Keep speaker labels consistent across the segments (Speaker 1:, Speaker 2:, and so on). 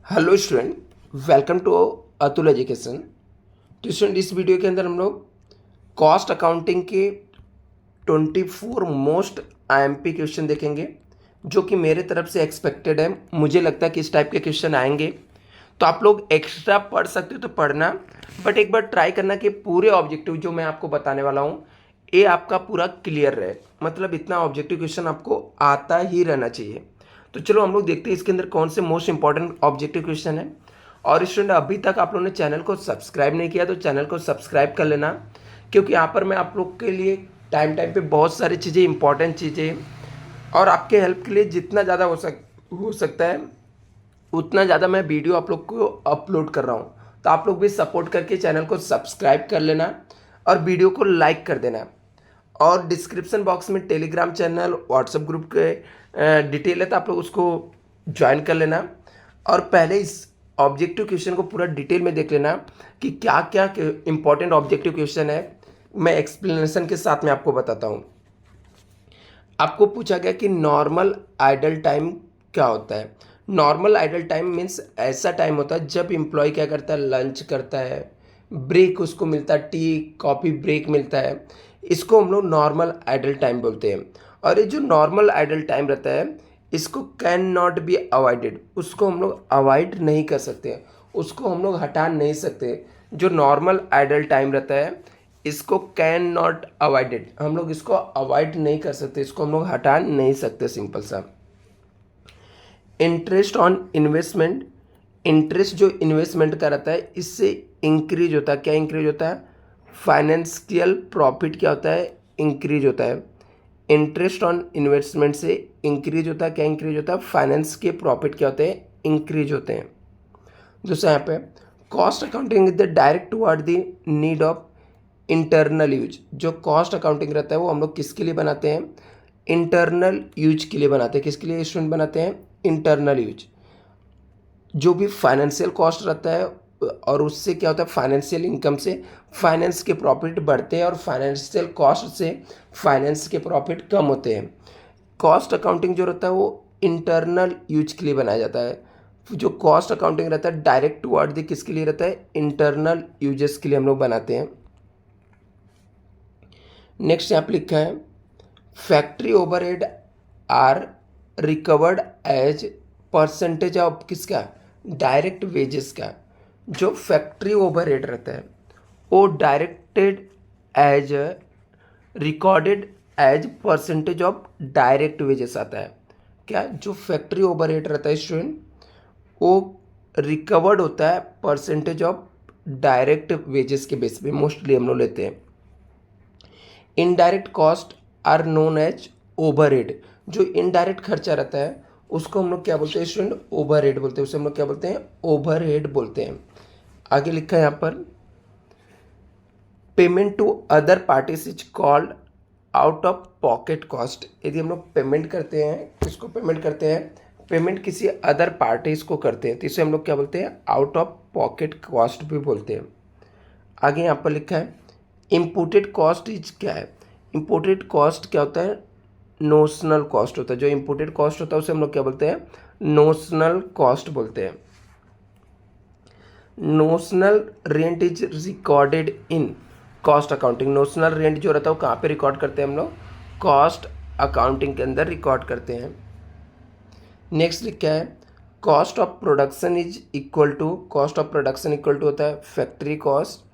Speaker 1: Hello student, welcome to Atul education. तो student, इस video के अंदर हम लोग कॉस्ट अकाउंटिंग के 24 मोस्ट आईएमपी क्वेश्चन देखेंगे जो कि मेरे तरफ से एक्सपेक्टेड है। मुझे लगता है कि इस टाइप के क्वेश्चन आएंगे, तो आप लोग एक्स्ट्रा पढ़ सकते हो तो पढ़ना, बट एक बार ट्राई करना कि पूरे ऑब्जेक्टिव जो मैं आपको बताने वाला हूँ ये आपका पूरा क्लियर रहे। मतलब इतना ऑब्जेक्टिव क्वेश्चन आपको आता ही रहना चाहिए। तो चलो हम लोग देखते हैं इसके अंदर कौन से मोस्ट इंपॉर्टेंट ऑब्जेक्टिव क्वेश्चन है। और स्टूडेंट, अभी तक आप लोगों ने चैनल को सब्सक्राइब नहीं किया तो चैनल को सब्सक्राइब कर लेना, क्योंकि यहाँ पर मैं आप लोग के लिए टाइम टाइम पे बहुत सारी चीज़ें, इंपॉर्टेंट चीज़ें और आपके हेल्प के लिए जितना ज़्यादा हो सकता है उतना ज़्यादा मैं वीडियो आप लोग को अपलोड कर रहा हूँ। तो आप लोग भी सपोर्ट करके चैनल को सब्सक्राइब कर लेना और वीडियो को लाइक कर देना। और डिस्क्रिप्शन बॉक्स में टेलीग्राम चैनल, व्हाट्सएप ग्रुप के डिटेल है, तो आप लोग उसको ज्वाइन कर लेना। और पहले इस ऑब्जेक्टिव क्वेश्चन को पूरा डिटेल में देख लेना कि क्या क्या इंपॉर्टेंट ऑब्जेक्टिव क्वेश्चन है। मैं एक्सप्लेनेशन के साथ में आपको बताता हूँ। आपको पूछा गया कि नॉर्मल आइडल टाइम क्या होता है। नॉर्मल आइडल टाइम मीन्स ऐसा टाइम होता है जब एम्प्लॉय क्या करता है, लंच करता है, ब्रेक उसको मिलता है, टी कॉफ़ी ब्रेक मिलता है। इसको हम लोग नॉर्मल आइडल टाइम बोलते हैं। और ये जो नॉर्मल आइडल टाइम रहता है इसको कैन नॉट बी अवॉइडेड, उसको हम लोग अवॉइड नहीं कर सकते, उसको हम लोग हटा नहीं सकते। जो नॉर्मल आइडल टाइम रहता है इसको कैन नॉट अवॉइडेड, हम लोग इसको अवॉइड नहीं कर सकते, इसको हम लोग हटा नहीं सकते। सिंपल सा। इंटरेस्ट ऑन इन्वेस्टमेंट, इंटरेस्ट जो इन्वेस्टमेंट का रहता है इससे इंक्रीज होता है। क्या इंक्रीज होता है? फाइनेंशियल प्रॉफिट क्या होता है? इंक्रीज होता है। इंटरेस्ट ऑन इन्वेस्टमेंट से इंक्रीज होता है। क्या इंक्रीज होता है? फाइनेंस के प्रॉफिट क्या होते हैं? इंक्रीज होते हैं। दूसरा यहाँ पे cost accounting is the direct toward the need of internal use. जो कॉस्ट अकाउंटिंग रहता है वो हम लोग किसके लिए बनाते हैं? इंटरनल यूज के लिए बनाते हैं। किसके लिए स्टूडेंट बनाते हैं? Internal use. जो भी फाइनेंशियल कॉस्ट रहता है और उससे क्या होता है, फाइनेंशियल इनकम से फाइनेंस के प्रॉफिट बढ़ते हैं और फाइनेंशियल कॉस्ट से फाइनेंस के प्रॉफिट कम होते हैं। कॉस्ट अकाउंटिंग जो रहता है वो इंटरनल यूज के लिए बनाया जाता है। जो कॉस्ट अकाउंटिंग रहता है डायरेक्ट टुवर्ड द किसके लिए रहता है? इंटरनल यूजेस के लिए हम लोग बनाते हैं। नेक्स्ट यहाँ पे लिखा है factory overhead are recovered as percentage of किसका? डायरेक्ट वेजेस का। जो फैक्ट्री ओवरहेड रहता है वो directed as recorded as percentage of direct wages आता है। क्या? जो फैक्ट्री ओवरहेड रहता है स्टूडेंट वो रिकवर्ड होता है परसेंटेज ऑफ डायरेक्ट वेजेस के बेस पे मोस्टली हम लोग लेते हैं। Indirect cost are known as overhead. जो इनडायरेक्ट खर्चा रहता है उसको हम लोग क्या बोलते हैं स्टूडेंट? ओवरहेड बोलते हैं। उसे हम लोग क्या बोलते हैं? ओवरहेड बोलते हैं। आगे लिखा है यहाँ पर payment to other parties is called out of pocket cost. यदि हम लोग पेमेंट करते हैं, किसको पेमेंट करते हैं? पेमेंट किसी अदर पार्टीज को करते हैं तो इसे हम लोग क्या बोलते हैं? आउट ऑफ पॉकेट कॉस्ट भी बोलते हैं। आगे यहाँ पर लिखा है इम्पोर्टेड कॉस्ट इज क्या है? इम्पोर्टेड कॉस्ट क्या होता है? नोशनल कॉस्ट होता है। जो इम्पोर्टेड कॉस्ट होता है उसे हम लोग क्या बोलते हैं? नोशनल कॉस्ट बोलते हैं। Notional rent is recorded in cost accounting. Notional rent जो रहता है वो कहाँ पे रिकॉर्ड करते हैं हम लोग? कॉस्ट अकाउंटिंग के अंदर रिकॉर्ड करते हैं। नेक्स्ट लिखा है cost of production is equal to, cost of production equal to होता है फैक्ट्री कॉस्ट,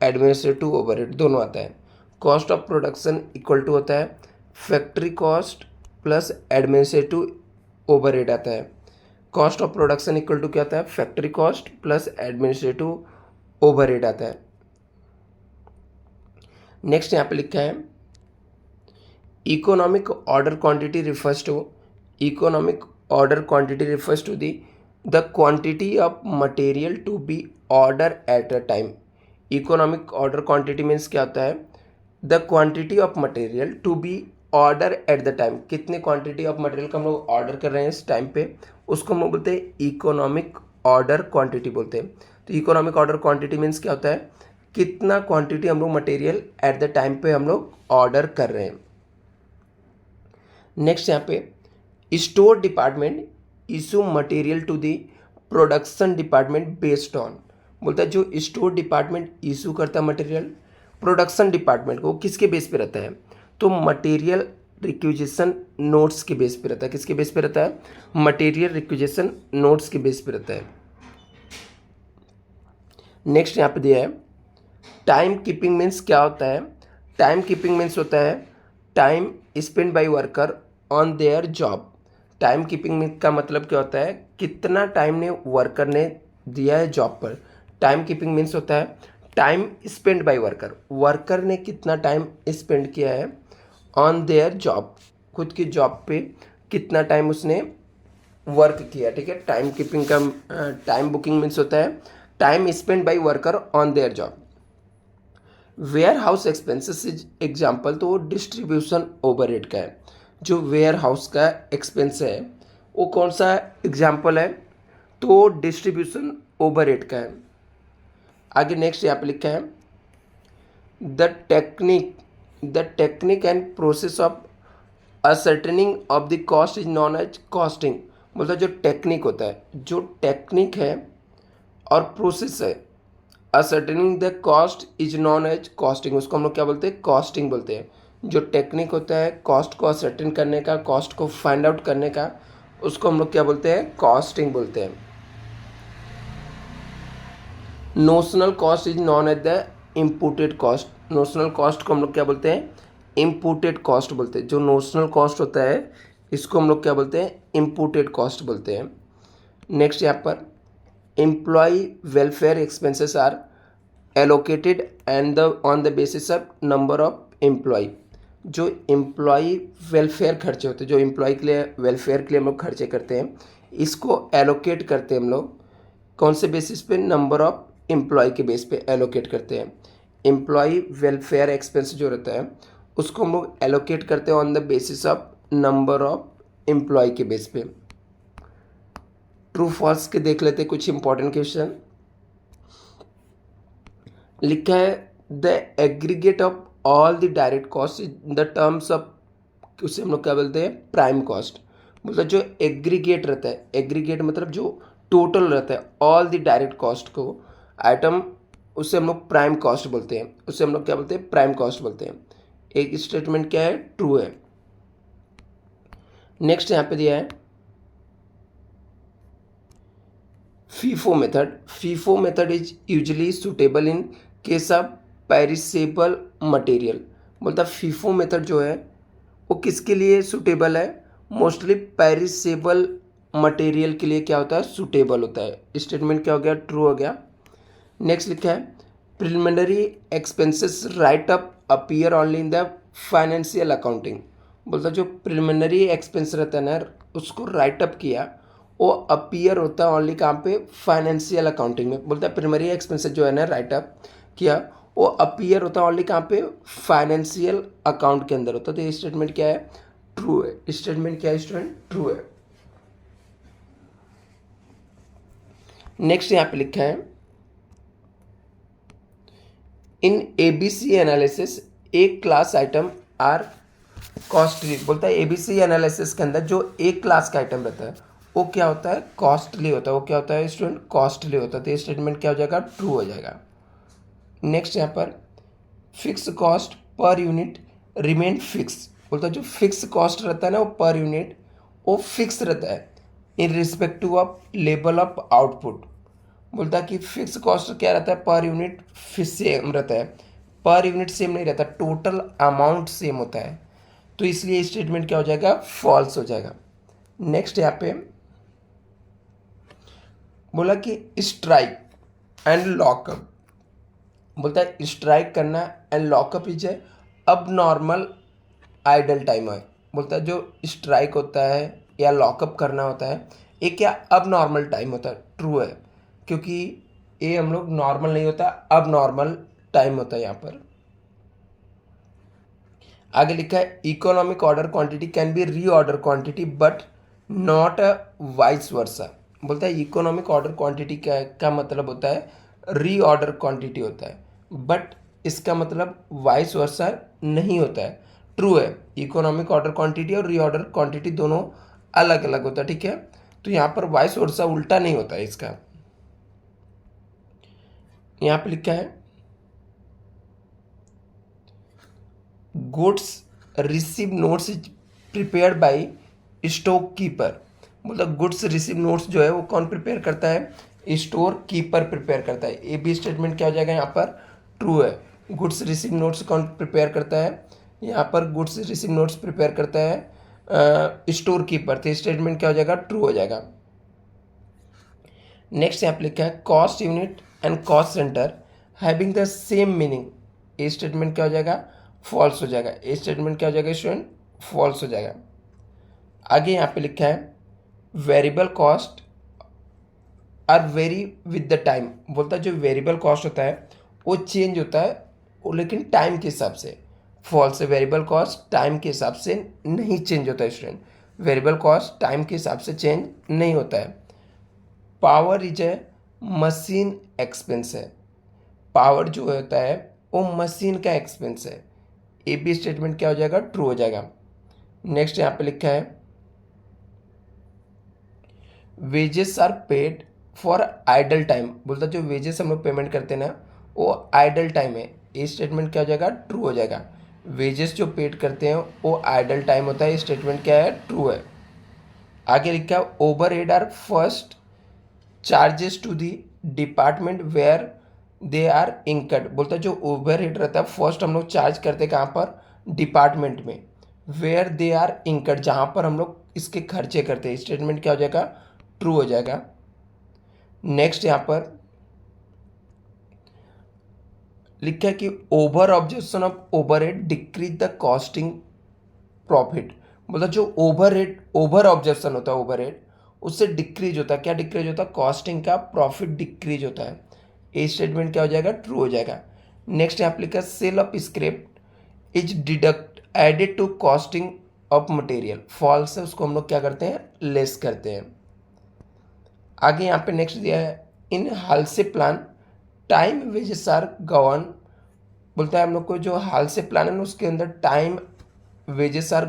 Speaker 1: एडमिनिस्ट्रेटिव ओवरहेड दोनों आता है। Cost of production equal to होता है factory cost plus administrative overhead आता है। Cost of production equal to क्या आता है? Factory cost plus administrative overhead आता है। नेक्स्ट यहाँ पे लिखा है economic order quantity refers to, economic order quantity refers to the quantity of material to be order at a time. Economic order quantity means क्या होता है? The quantity of material to be order at the time. कितने quantity of material का हम लोग order कर रहे हैं इस टाइम पे, उसको हम लोग बोलते हैं इकोनॉमिक ऑर्डर क्वांटिटी बोलते हैं। तो इकोनॉमिक ऑर्डर क्वांटिटी मीन्स क्या होता है? कितना क्वांटिटी हम लोग मटेरियल एट द टाइम पे हम लोग ऑर्डर कर रहे हैं। नेक्स्ट यहाँ पे store department issue material to the production department based on, बोलता है जो स्टोर डिपार्टमेंट इशू करता है मटेरियल, प्रोडक्शन डिपार्टमेंट को किसके बेस पे रहता है, तो मटेरियल रिक्विजिशन नोट्स के बेस पे रहता है। किसके बेस पे रहता है, मटेरियल रिक्विजिशन नोट्स के बेस पे रहता है। नेक्स्ट यहाँ पे दिया है टाइम कीपिंग मीन्स क्या होता है। टाइम कीपिंग मीन्स होता है time spend by worker on their job. Time keeping का मतलब क्या होता है, कितना टाइम ने वर्कर ने दिया है जॉब पर। टाइम कीपिंग मीन्स होता है time spend by worker, worker ने कितना टाइम स्पेंड किया है ऑन देयर जॉब, खुद की जॉब पे कितना टाइम उसने वर्क किया। ठीक है, टाइम कीपिंग का टाइम बुकिंग मीन्स होता है time spend by worker on their job. Warehouse expenses is example, तो वो डिस्ट्रीब्यूशन ओवरहेड का है। जो वेयर हाउस का एक्सपेंस है वो कौन सा एग्जाम्पल है, तो डिस्ट्रीब्यूशन ओवरहेड का है। आगे नेक्स्ट यहाँ पे लिखा है the technique and process of ascertaining of the cost is known as costing. मतलब जो टेक्निक होता है, जो टेक्निक है और प्रोसेस है, ascertaining the cost is known as costing, उसको हम लोग क्या बोलते हैं, कॉस्टिंग बोलते हैं। जो टेक्निक होता है कॉस्ट को असर्टन करने का, कॉस्ट को फाइंड आउट करने का, उसको हम लोग क्या बोलते हैं, कॉस्टिंग बोलते हैं। Notional cost is known as the imputed cost, notional cost को हम लोग क्या बोलते हैं, इम्पुटेड कॉस्ट बोलते हैं। जो नोशनल कॉस्ट होता है इसको हम लोग क्या बोलते हैं, इम्पुटेड कॉस्ट बोलते हैं। नेक्स्ट यहाँ पर employ welfare expenses are allocated and on the basis of number of employ. जो एम्प्लॉय वेलफेयर खर्चे होते हैं, जो एम्प्लॉय के लिए वेलफेयर के लिए हम लोग खर्चे करते हैं, इसको एलोकेट करते हैं हम लोग कौन से बेसिस पे, नंबर ऑफ एम्प्लॉय के बेस पे एलोकेट करते हैं। एम्प्लॉय वेलफेयर एक्सपेंस जो रहता है उसको हम लोग एलोकेट करते हैं on the basis of number of employ के बेस पे। ट्रू फॉल्स के देख लेते हैं कुछ इंपॉर्टेंट क्वेश्चन। लिखा है the aggregate of all the direct cost in the terms of, उसे हम लोग क्या बोलते हैं, प्राइम कॉस्ट। मतलब जो एग्रीगेट रहता है, एग्रीगेट मतलब जो टोटल रहता है ऑल द डायरेक्ट कॉस्ट को आइटम, उससे हम लोग प्राइम कॉस्ट बोलते हैं। उससे हम लोग क्या बोलते हैं, प्राइम कॉस्ट बोलते हैं। एक स्टेटमेंट क्या है, ट्रू है। नेक्स्ट यहाँ पे दिया है FIFO method. FIFO method is usually suitable in case of perishable material. बोलता FIFO मेथड जो है वो किसके लिए सुटेबल है, मोस्टली पेरिसेबल मटेरियल के लिए क्या होता है, सुटेबल होता है। स्टेटमेंट क्या हो गया, ट्रू हो गया। नेक्स्ट लिखा है preliminary expenses right up appear only in the financial accounting. बोलता जो प्रिलिमिनरी एक्सपेंस रहता है ना उसको राइट अप किया, वो अपीयर होता है ओनली कहाँ पे, फाइनेंशियल अकाउंटिंग में। बोलता है प्राइमरी एक्सपेंसेस जो है ना राइट अप किया वो अपीयर होता है ओनली कहाँ पे, फाइनेंशियल अकाउंट के अंदर होता है। तो ये स्टेटमेंट क्या है, ट्रू है। स्टेटमेंट क्या है स्टूडेंट, ट्रू है। नेक्स्ट यहाँ पे लिखा है इन ABC एनालिसिस एक क्लास आइटम आर कॉस्टली। बोलता है ABC एनालिसिस के अंदर जो एक क्लास का आइटम रहता है वो क्या होता है, कॉस्टली होता है। वो क्या होता है स्टूडेंट, कॉस्टली होता है। तो ये स्टेटमेंट क्या हो जाएगा, ट्रू हो जाएगा। नेक्स्ट यहाँ पर fix cost per unit remain fix. बोलता है जो फिक्स कॉस्ट रहता है ना वो पर यूनिट वो फिक्स रहता है in respective of level of output. बोलता है कि फिक्स कॉस्ट क्या रहता है, पर यूनिट सेम रहता है। पर यूनिट सेम नहीं रहता, टोटल अमाउंट सेम होता है। तो इसलिए स्टेटमेंट क्या हो जाएगा, फॉल्स हो जाएगा। नेक्स्ट यहाँ पे बोला कि स्ट्राइक एंड लॉकअप। बोलता है स्ट्राइक करना एंड लॉकअप इज है अब नॉर्मल आइडल टाइम है। बोलता है जो स्ट्राइक होता है या लॉकअप करना होता है ये क्या अब नॉर्मल टाइम होता है। ट्रू है, क्योंकि ये हम लोग नॉर्मल नहीं होता, अब नॉर्मल टाइम होता है यहाँ पर। आगे लिखा है economic order quantity can be reorder quantity but not a vice versa. बोलता है इकोनॉमिक ऑर्डर क्वांटिटी का मतलब होता है रीऑर्डर क्वांटिटी होता है, बट इसका मतलब वाइस वर्सा नहीं होता है। ट्रू है, इकोनॉमिक ऑर्डर क्वांटिटी और रीऑर्डर क्वांटिटी दोनों अलग अलग होता है। ठीक है, तो यहाँ पर वाइस वर्सा उल्टा नहीं होता है इसका। यहाँ पे लिखा है goods receive notes is prepared by store keeper. मतलब गुड्स रिसीव नोट्स जो है वो कौन प्रिपेयर करता है? स्टोर कीपर प्रिपेयर करता है। ए बी स्टेटमेंट क्या हो जाएगा यहाँ पर? ट्रू है। गुड्स रिसीव नोट्स कौन प्रिपेयर करता है? यहाँ पर गुड्स रिसीव नोट्स प्रिपेयर करता है स्टोर कीपर, तो स्टेटमेंट क्या हो जाएगा? ट्रू हो जाएगा। नेक्स्ट यहाँ पे लिखा है cost unit and cost centre having the same meaning. A statement क्या हो जाएगा? फॉल्स हो जाएगा। ए स्टेटमेंट क्या हो जाएगा स्टूडेंट? फॉल्स हो जाएगा। आगे यहाँ पे लिखा है variable cost are vary with the time. बोलता है जो वेरिएबल कॉस्ट होता है वो चेंज होता है वो लेकिन टाइम के हिसाब से। फॉल्स है, वेरिएबल कॉस्ट टाइम के हिसाब से नहीं चेंज होता है स्टूडेंट। वेरिएबल कॉस्ट टाइम के हिसाब से चेंज नहीं होता है। Power is a machine expense है। पावर जो होता है वो मशीन का एक्सपेंस है। ए बी स्टेटमेंट क्या हो जाएगा? ट्रू हो जाएगा। नेक्स्ट यहाँ पे लिखा है wages are paid for idle time. बोलता जो वेजेस हम लोग पेमेंट करते हैं ना वो आइडल टाइम है। ए स्टेटमेंट क्या हो जाएगा? ट्रू हो जाएगा। वेजेस जो पेड करते हैं वो आइडल टाइम होता है। स्टेटमेंट क्या है? ट्रू है। आगे लिखा है overhead are first charges to the department where they are incurred. बोलता है जो ओवर हेड रहता है फर्स्ट हम लोग चार्ज करते हैं कहाँ पर? डिपार्टमेंट में। वेयर दे आर इंकर्ड जहाँ पर हम लोग इसके खर्चे करते हैं। स्टेटमेंट क्या हो जाएगा? ट्रू हो जाएगा। नेक्स्ट यहाँ पर लिखा है कि over objection of overhead decrease the costing profit. मतलब जो ओवर ऑब्जेक्शन होता है ओवरहेड उससे डिक्रीज होता है। क्या डिक्रीज होता है? कॉस्टिंग का प्रॉफिट डिक्रीज होता है। ए स्टेटमेंट क्या हो जाएगा? ट्रू हो जाएगा। नेक्स्ट यहाँ पे लिखा है sale of scrap is deduct added to costing of material. False है, उसको हम लोग क्या करते हैं? लेस करते हैं। आगे यहाँ पे नेक्स्ट दिया है इन हाल से plan time wages are govern. बोलता है हम लोग को जो हाल से प्लान है ना उसके अंदर टाइम वेजेस आर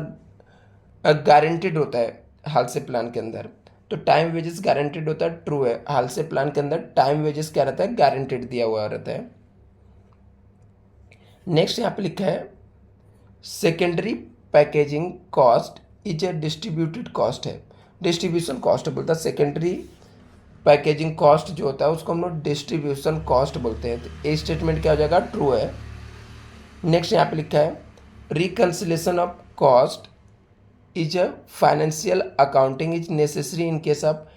Speaker 1: गारंटेड होता है। हाल से प्लान के अंदर तो टाइम वेजेस गारंटेड होता है। ट्रू है। हाल से प्लान के अंदर टाइम वेजेस क्या रहता है? गारंटेड दिया हुआ रहता है। नेक्स्ट यहाँ पे लिखा है secondary packaging cost is a distributed cost है। डिस्ट्रीब्यूशन कॉस्ट है। बोलता है सेकेंडरी पैकेजिंग कॉस्ट जो होता है उसको हम लोग डिस्ट्रीब्यूशन कॉस्ट बोलते हैं। तो ए स्टेटमेंट क्या हो जाएगा? ट्रू है। नेक्स्ट यहाँ पे लिखा है reconciliation of cost is a financial accounting is necessary in case of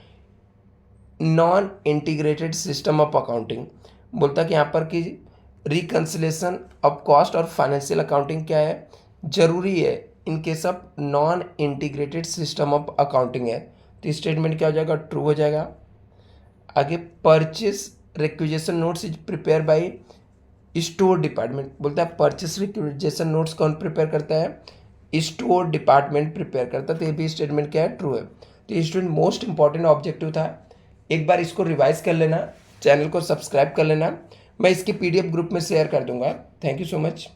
Speaker 1: non integrated system of accounting. बोलता कि यहाँ पर कि रिकन्सिलेशन ऑफ कॉस्ट और फाइनेंशियल अकाउंटिंग क्या है? जरूरी है in case of non integrated system of accounting है। तो स्टेटमेंट क्या हो जाएगा? ट्रू हो जाएगा। आगे purchase requisition notes is prepare by store department. बोलता है परचेस रिक्विजिशन नोट्स कौन प्रिपेयर करता है? स्टोर डिपार्टमेंट प्रिपेयर करता है। तो ये भी स्टेटमेंट क्या है? ट्रू है। तो ये स्टूडेंट मोस्ट इंपॉर्टेंट ऑब्जेक्टिव था। एक बार इसको रिवाइज कर लेना, चैनल को सब्सक्राइब कर लेना। मैं इसकी PDF ग्रुप में शेयर कर दूंगा। Thank you so much.